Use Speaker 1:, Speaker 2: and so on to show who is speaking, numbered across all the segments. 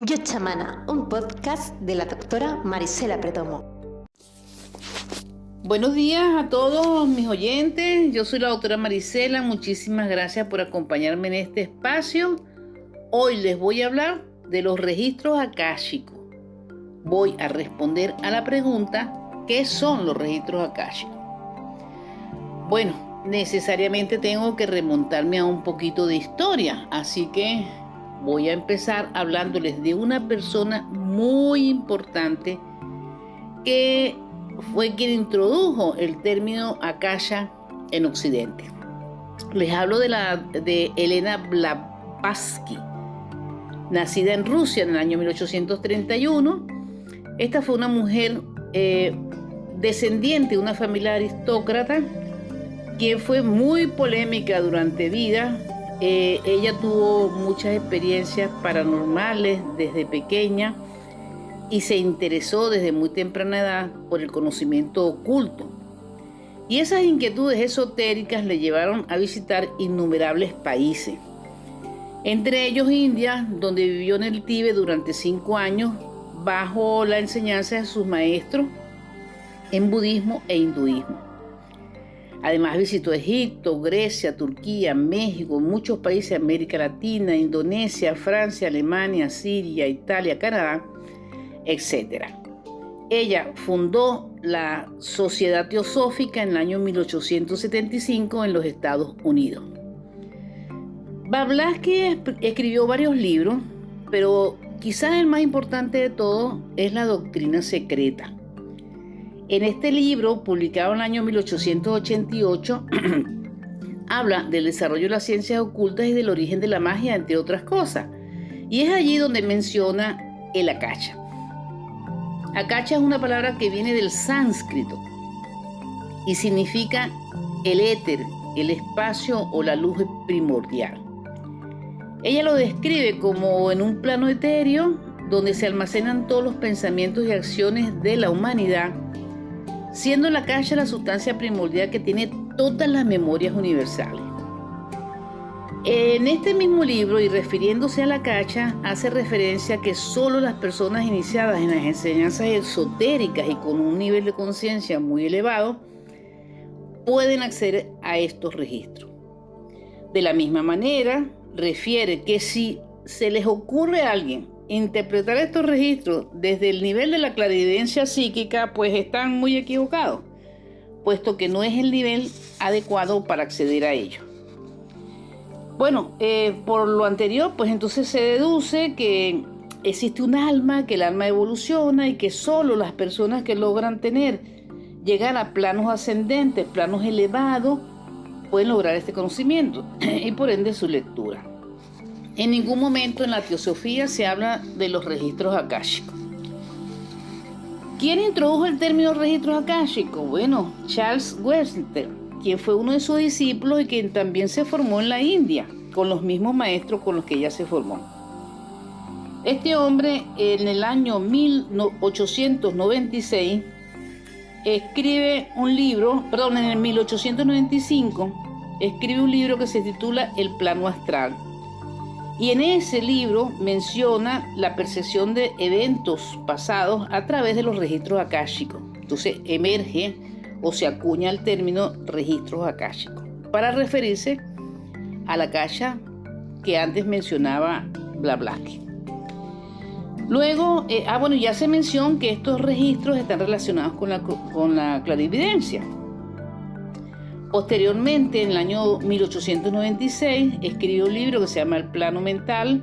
Speaker 1: Yo Chamana, un podcast de la doctora Marisela Pretomo.
Speaker 2: Buenos días a todos mis oyentes, yo soy la doctora Marisela, muchísimas gracias por acompañarme en este espacio. Hoy les voy a hablar de los registros akáshicos. Voy a responder a la pregunta, ¿qué son los registros akáshicos? Bueno, necesariamente tengo que remontarme a un poquito de historia, así que voy a empezar hablándoles de una persona muy importante que fue quien introdujo el término Akasha en Occidente. Les hablo de Elena Blavatsky, nacida en Rusia en el año 1831. Esta fue una mujer descendiente de una familia aristócrata, quien fue muy polémica durante vida. Ella tuvo muchas experiencias paranormales desde pequeña y se interesó desde muy temprana edad por el conocimiento oculto. Y esas inquietudes esotéricas le llevaron a visitar innumerables países, entre ellos India, donde vivió en el Tíbet durante 5 años bajo la enseñanza de sus maestros en budismo e hinduismo. Además visitó Egipto, Grecia, Turquía, México, muchos países de América Latina, Indonesia, Francia, Alemania, Siria, Italia, Canadá, etc. Ella fundó la Sociedad Teosófica en el año 1875 en los Estados Unidos. Blavatsky escribió varios libros, pero quizás el más importante de todos es La Doctrina Secreta. En este libro, publicado en el año 1888, habla del desarrollo de las ciencias ocultas y del origen de la magia, entre otras cosas. Y es allí donde menciona el Akasha. Akasha es una palabra que viene del sánscrito y significa el éter, el espacio o la luz primordial. Ella lo describe como en un plano etéreo donde se almacenan todos los pensamientos y acciones de la humanidad, siendo la Akasha la sustancia primordial que tiene todas las memorias universales. En este mismo libro, y refiriéndose a la Akasha, hace referencia a que solo las personas iniciadas en las enseñanzas esotéricas y con un nivel de conciencia muy elevado pueden acceder a estos registros. De la misma manera, refiere que si se les ocurre a alguien interpretar estos registros desde el nivel de la clarividencia psíquica, pues están muy equivocados, puesto que no es el nivel adecuado para acceder a ello. Bueno, por lo anterior, pues entonces se deduce que existe un alma, que el alma evoluciona y que solo las personas que logran llegar a planos ascendentes, planos elevados, pueden lograr este conocimiento y por ende su lectura. En ningún momento en la teosofía se habla de los registros akáshicos. ¿Quién introdujo el término registros akáshicos? Bueno, Charles Webster, quien fue uno de sus discípulos y quien también se formó en la India, con los mismos maestros con los que ella se formó. Este hombre, en el año 1896, escribe un libro, en el 1895, escribe un libro que se titula El Plano Astral. Y en ese libro menciona la percepción de eventos pasados a través de los registros akáshicos. Entonces emerge o se acuña el término registros akáshicos para referirse a la Akasha que antes mencionaba Blavatsky. Luego, ya se mencionó que estos registros están relacionados con la clarividencia. Posteriormente, en el año 1896, escribió un libro que se llama El Plano Mental,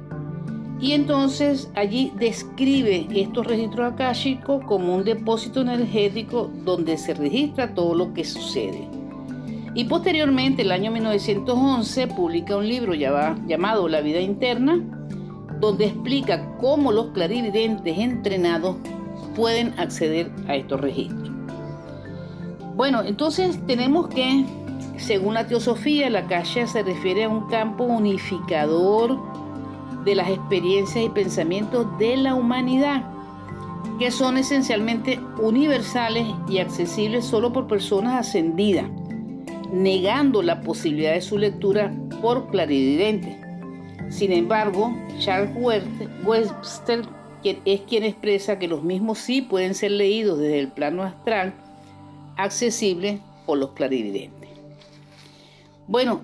Speaker 2: y entonces allí describe estos registros akáshicos como un depósito energético donde se registra todo lo que sucede. Y posteriormente, en el año 1911, publica un libro llamado La Vida Interna, donde explica cómo los clarividentes entrenados pueden acceder a estos registros. Bueno, entonces tenemos que, según la teosofía, la Akasha se refiere a un campo unificador de las experiencias y pensamientos de la humanidad, que son esencialmente universales y accesibles solo por personas ascendidas, negando la posibilidad de su lectura por clarividentes. Sin embargo, Charles Webster es quien expresa que los mismos sí pueden ser leídos desde el plano astral, accesible por los clarividentes. Bueno,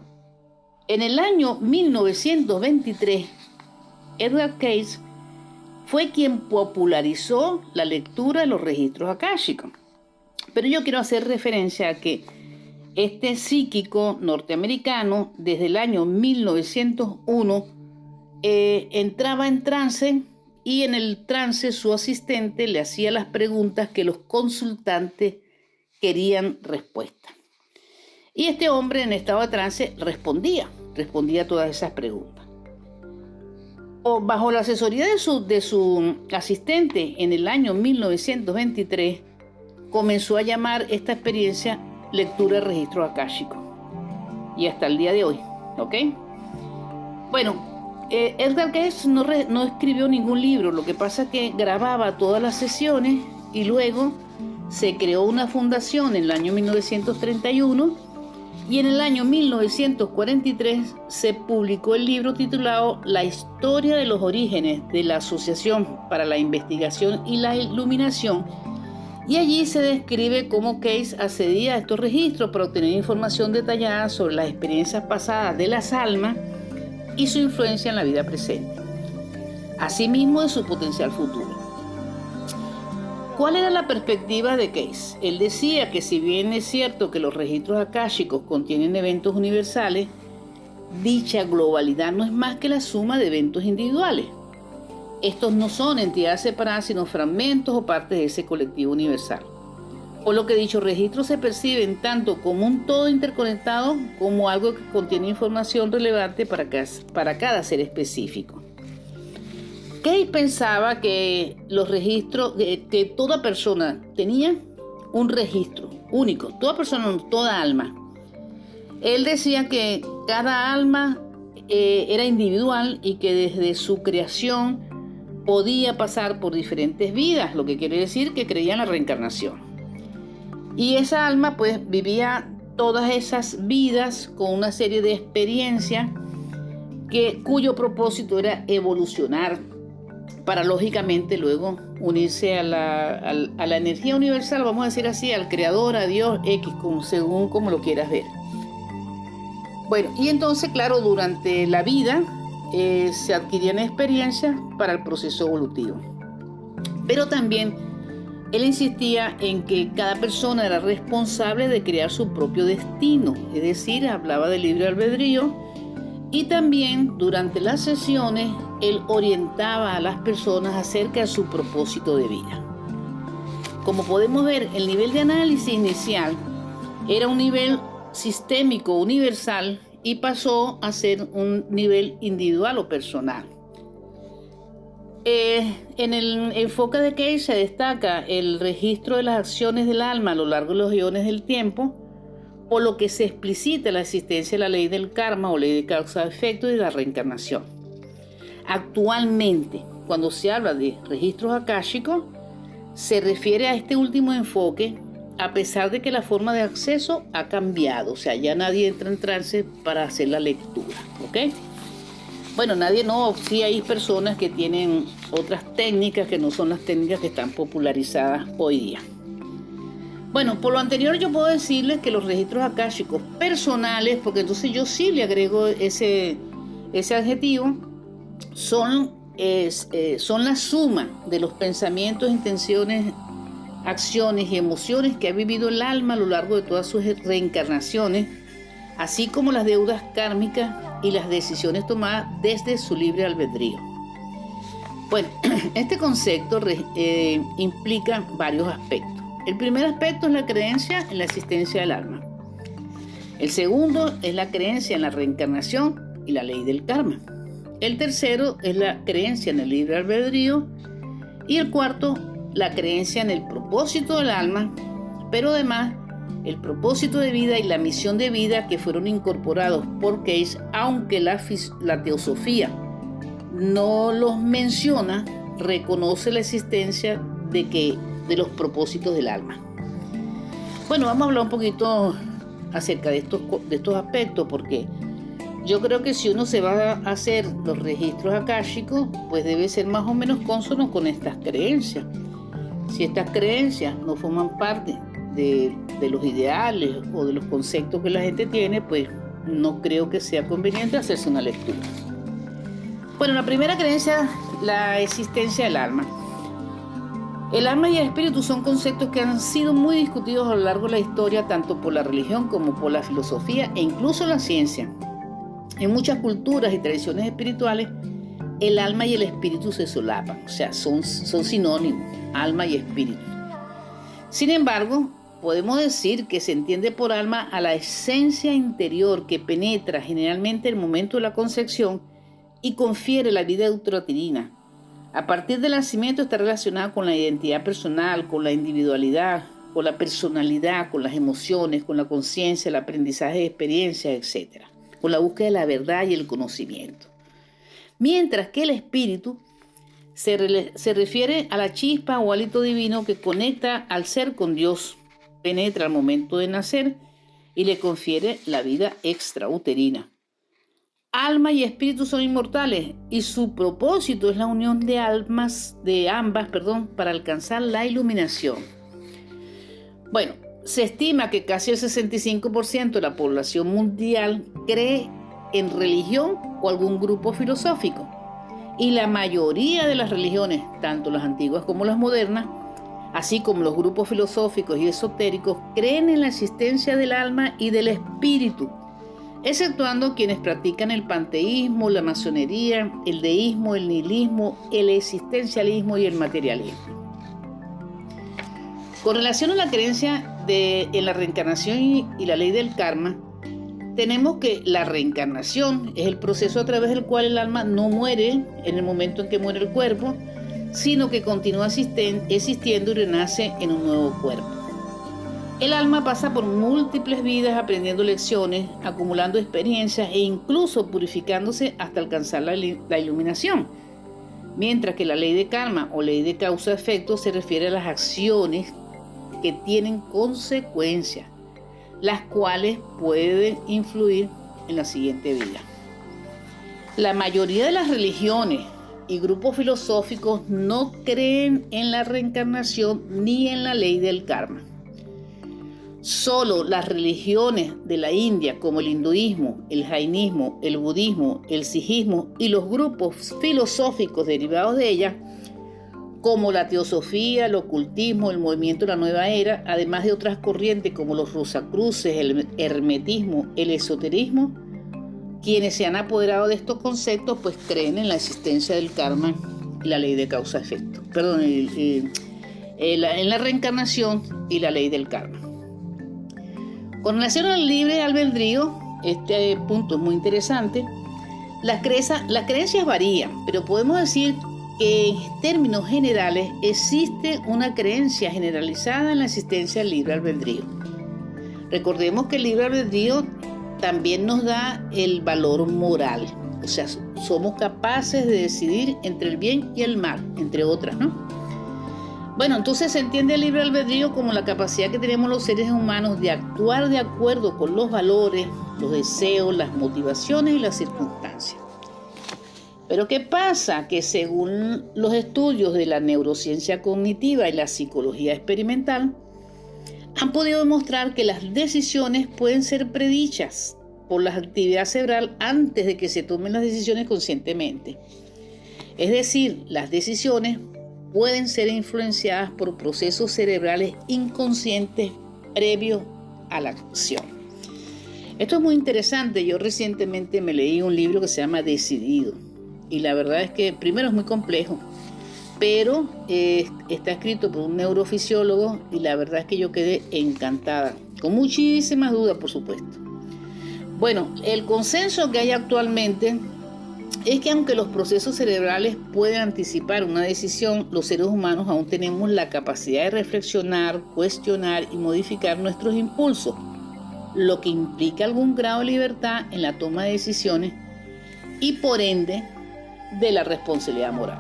Speaker 2: en el año 1923, Edgar Cayce fue quien popularizó la lectura de los registros akáshicos. Pero yo quiero hacer referencia a que este psíquico norteamericano, desde el año 1901, entraba en trance, y en el trance su asistente le hacía las preguntas que los consultantes querían respuesta. Y este hombre en estado de trance respondía todas esas preguntas. Bajo la asesoría de su asistente, en el año 1923, comenzó a llamar esta experiencia lectura de registros akáshicos. Y hasta el día de hoy, ¿ok? Bueno, Edgar Cayce no escribió ningún libro, lo que pasa es que grababa todas las sesiones y luego se creó una fundación en el año 1931 y en el año 1943 se publicó el libro titulado La historia de los orígenes de la Asociación para la Investigación y la Iluminación, y allí se describe cómo Cayce accedía a estos registros para obtener información detallada sobre las experiencias pasadas de las almas y su influencia en la vida presente, asimismo de su potencial futuro. ¿Cuál era la perspectiva de Cayce? Él decía que si bien es cierto que los registros akáshicos contienen eventos universales, dicha globalidad no es más que la suma de eventos individuales. Estos no son entidades separadas, sino fragmentos o partes de ese colectivo universal. Por lo que dichos registros se perciben tanto como un todo interconectado como algo que contiene información relevante para cada ser específico. Cayce pensaba que los registros, que toda persona tenía un registro único, toda persona, toda alma. Él decía que cada alma era individual y que desde su creación podía pasar por diferentes vidas, lo que quiere decir que creía en la reencarnación. Y esa alma pues vivía todas esas vidas con una serie de experiencias cuyo propósito era evolucionar para lógicamente luego unirse a la energía universal, vamos a decir así, al creador, a Dios, X, según como lo quieras ver. Bueno, y entonces claro, durante la vida se adquirían experiencias para el proceso evolutivo. Pero también él insistía en que cada persona era responsable de crear su propio destino, es decir, hablaba del libre albedrío, y también durante las sesiones él orientaba a las personas acerca de su propósito de vida. Como podemos ver, el nivel de análisis inicial era un nivel sistémico universal y pasó a ser un nivel individual o personal. En el enfoque de Cayce se destaca el registro de las acciones del alma a lo largo de los eones del tiempo, por lo que se explicita la existencia de la ley del karma o ley de causa-efecto y de la reencarnación. Actualmente, cuando se habla de registros akáshicos, se refiere a este último enfoque, a pesar de que la forma de acceso ha cambiado, o sea, ya nadie entra en trance para hacer la lectura, ¿ok? Bueno, sí hay personas que tienen otras técnicas que no son las técnicas que están popularizadas hoy día. Bueno, por lo anterior yo puedo decirles que los registros akáshicos personales, porque entonces yo sí le agrego ese adjetivo, son la suma de los pensamientos, intenciones, acciones y emociones que ha vivido el alma a lo largo de todas sus reencarnaciones, así como las deudas kármicas y las decisiones tomadas desde su libre albedrío. Bueno, este concepto implica varios aspectos. El primer aspecto es la creencia en la existencia del alma. El segundo es la creencia en la reencarnación y la ley del karma. El tercero es la creencia en el libre albedrío. Y el cuarto, la creencia en el propósito del alma, pero además el propósito de vida y la misión de vida que fueron incorporados por Cayce, aunque la teosofía no los menciona, reconoce la existencia de los propósitos del alma. Bueno, vamos a hablar un poquito acerca de estos aspectos, porque yo creo que si uno se va a hacer los registros akáshicos, pues debe ser más o menos consono con estas creencias. Si estas creencias no forman parte de los ideales o de los conceptos que la gente tiene, pues no creo que sea conveniente hacerse una lectura. Bueno, la primera creencia, la existencia del alma. El alma y el espíritu son conceptos que han sido muy discutidos a lo largo de la historia, tanto por la religión como por la filosofía e incluso la ciencia. En muchas culturas y tradiciones espirituales, el alma y el espíritu se solapan, o sea, son sinónimos, alma y espíritu. Sin embargo, podemos decir que se entiende por alma a la esencia interior que penetra generalmente en el momento de la concepción y confiere la vida utraterina. A partir del nacimiento está relacionada con la identidad personal, con la individualidad, con la personalidad, con las emociones, con la conciencia, el aprendizaje de experiencias, etc., con la búsqueda de la verdad y el conocimiento. Mientras que el espíritu se refiere a la chispa o hálito divino que conecta al ser con Dios, penetra al momento de nacer y le confiere la vida extrauterina. Alma y espíritu son inmortales y su propósito es la unión de ambas para alcanzar la iluminación. Bueno, se estima que casi el 65% de la población mundial cree en religión o algún grupo filosófico. Y la mayoría de las religiones, tanto las antiguas como las modernas, así como los grupos filosóficos y esotéricos, creen en la existencia del alma y del espíritu, exceptuando quienes practican el panteísmo, la masonería, el deísmo, el nihilismo, el existencialismo y el materialismo. Con relación a la creencia en la reencarnación y la ley del karma, tenemos que la reencarnación es el proceso a través del cual el alma no muere en el momento en que muere el cuerpo, sino que continúa existiendo y renace en un nuevo cuerpo. El alma pasa por múltiples vidas aprendiendo lecciones, acumulando experiencias e incluso purificándose hasta alcanzar la iluminación. Mientras que la ley de karma o ley de causa-efecto se refiere a las acciones que tienen consecuencias, las cuales pueden influir en la siguiente vida. La mayoría de las religiones y grupos filosóficos no creen en la reencarnación ni en la ley del karma. Solo las religiones de la India, como el hinduismo, el jainismo, el budismo, el sijismo y los grupos filosóficos derivados de ella, como la teosofía, el ocultismo, el movimiento de la nueva era, además de otras corrientes como los rosacruces, el hermetismo, el esoterismo, quienes se han apoderado de estos conceptos, pues creen en la existencia del karma y la ley de causa-efecto. En la reencarnación y la ley del karma. Con relación al libre albedrío, este punto es muy interesante. Las creencias varían, pero podemos decir que en términos generales existe una creencia generalizada en la existencia del libre albedrío. Recordemos que el libre albedrío también nos da el valor moral, o sea, somos capaces de decidir entre el bien y el mal, entre otras, ¿no? Bueno, entonces se entiende el libre albedrío como la capacidad que tenemos los seres humanos de actuar de acuerdo con los valores, los deseos, las motivaciones y las circunstancias. Pero ¿qué pasa? Que según los estudios de la neurociencia cognitiva y la psicología experimental, han podido demostrar que las decisiones pueden ser predichas por la actividad cerebral antes de que se tomen las decisiones conscientemente. Es decir, las decisiones pueden ser influenciadas por procesos cerebrales inconscientes previos a la acción. Esto es muy interesante. Yo recientemente me leí un libro que se llama Decidido. Y la verdad es que primero es muy complejo, pero está escrito por un neurofisiólogo y la verdad es que yo quedé encantada, con muchísimas dudas, por supuesto. Bueno, el consenso que hay actualmente es que aunque los procesos cerebrales pueden anticipar una decisión, los seres humanos aún tenemos la capacidad de reflexionar, cuestionar y modificar nuestros impulsos, lo que implica algún grado de libertad en la toma de decisiones y por ende de la responsabilidad moral.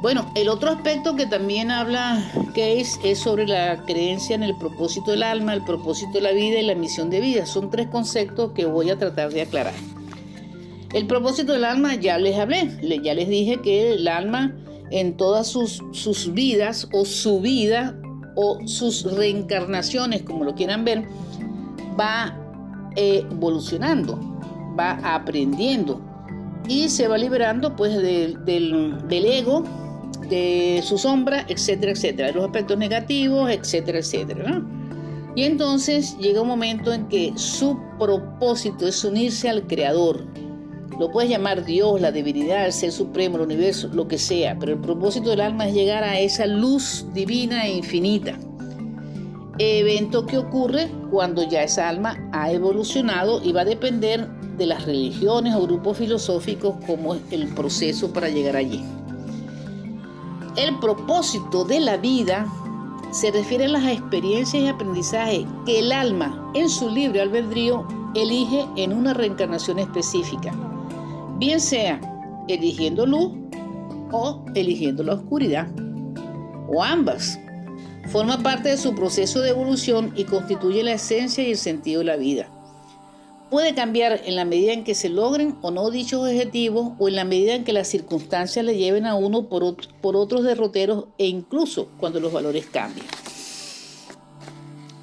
Speaker 2: Bueno, el otro aspecto que también habla Case es sobre la creencia en el propósito del alma, el propósito de la vida y la misión de vida. Son 3 conceptos que voy a tratar de aclarar. El propósito del alma ya les hablé, ya les dije que el alma en todas sus vidas o su vida o sus reencarnaciones, como lo quieran ver, va evolucionando, va aprendiendo y se va liberando pues del ego, de su sombra, etcétera, etcétera, de los aspectos negativos, etcétera, etcétera, ¿no? Y entonces llega un momento en que su propósito es unirse al Creador. Lo puedes llamar Dios, la divinidad, el Ser Supremo, el universo, lo que sea, pero el propósito del alma es llegar a esa luz divina e infinita. Evento que ocurre cuando ya esa alma ha evolucionado y va a depender de las religiones o grupos filosóficos como el proceso para llegar allí. El propósito de la vida se refiere a las experiencias y aprendizajes que el alma en su libre albedrío elige en una reencarnación específica, bien sea eligiendo luz o eligiendo la oscuridad, o ambas. Forma parte de su proceso de evolución y constituye la esencia y el sentido de la vida. Puede cambiar en la medida en que se logren o no dichos objetivos o en la medida en que las circunstancias le lleven a uno por otros derroteros e incluso cuando los valores cambian.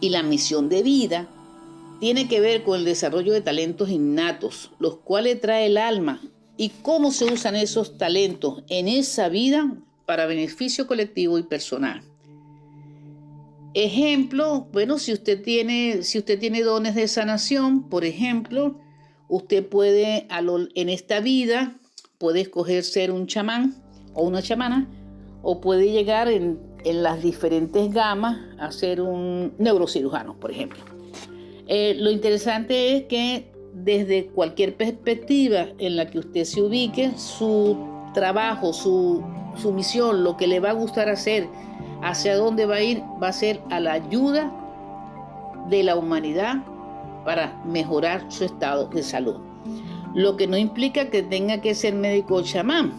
Speaker 2: Y la misión de vida tiene que ver con el desarrollo de talentos innatos, los cuales trae el alma y cómo se usan esos talentos en esa vida para beneficio colectivo y personal. Ejemplo, bueno, si usted tiene dones de sanación, por ejemplo, usted puede en esta vida puede escoger ser un chamán o una chamana, o puede llegar en las diferentes gamas a ser un neurocirujano, por ejemplo. Lo interesante es que desde cualquier perspectiva en la que usted se ubique, su trabajo, su misión, lo que le va a gustar hacer, hacia dónde va a ir, va a ser a la ayuda de la humanidad para mejorar su estado de salud. Lo que no implica que tenga que ser médico o chamán,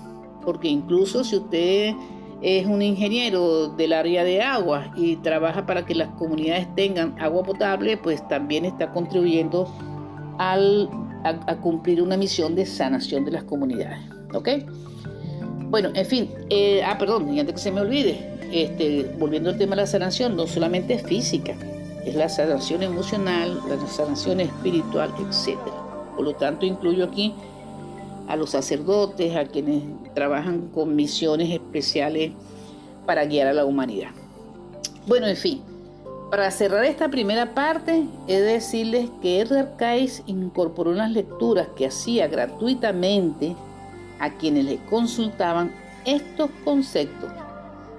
Speaker 2: porque incluso si usted es un ingeniero del área de agua y trabaja para que las comunidades tengan agua potable, pues también está contribuyendo a cumplir una misión de sanación de las comunidades. ¿Ok? Bueno, en fin, y antes que se me olvide, volviendo al tema de la sanación, no solamente es física, es la sanación emocional, la sanación espiritual, etc. Por lo tanto, incluyo aquí a los sacerdotes, a quienes trabajan con misiones especiales para guiar a la humanidad. Bueno, en fin, para cerrar esta primera parte, he de decirles que Edgar Cayce incorporó en las lecturas que hacía gratuitamente a quienes le consultaban estos conceptos,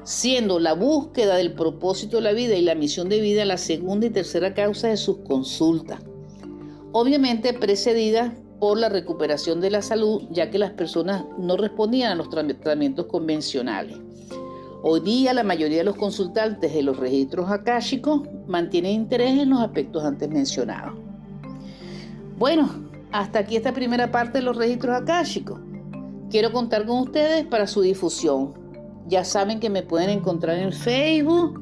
Speaker 2: siendo la búsqueda del propósito de la vida y la misión de vida la segunda y tercera causa de sus consultas, obviamente precedida por la recuperación de la salud, ya que las personas no respondían a los tratamientos convencionales. Hoy día la mayoría de los consultantes de los registros akáshicos mantienen interés en los aspectos antes mencionados. Bueno, hasta aquí esta primera parte de los registros akáshicos. Quiero contar con ustedes para su difusión. Ya saben que me pueden encontrar en Facebook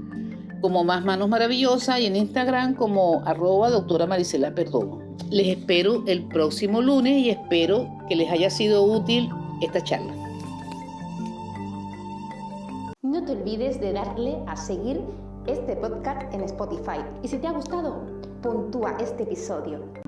Speaker 2: como Más Manos Maravillosas y en Instagram como @doctora Marisela Perdomo. Les espero el próximo lunes y espero que les haya sido útil esta charla.
Speaker 1: No te olvides de darle a seguir este podcast en Spotify. Y si te ha gustado, puntúa este episodio.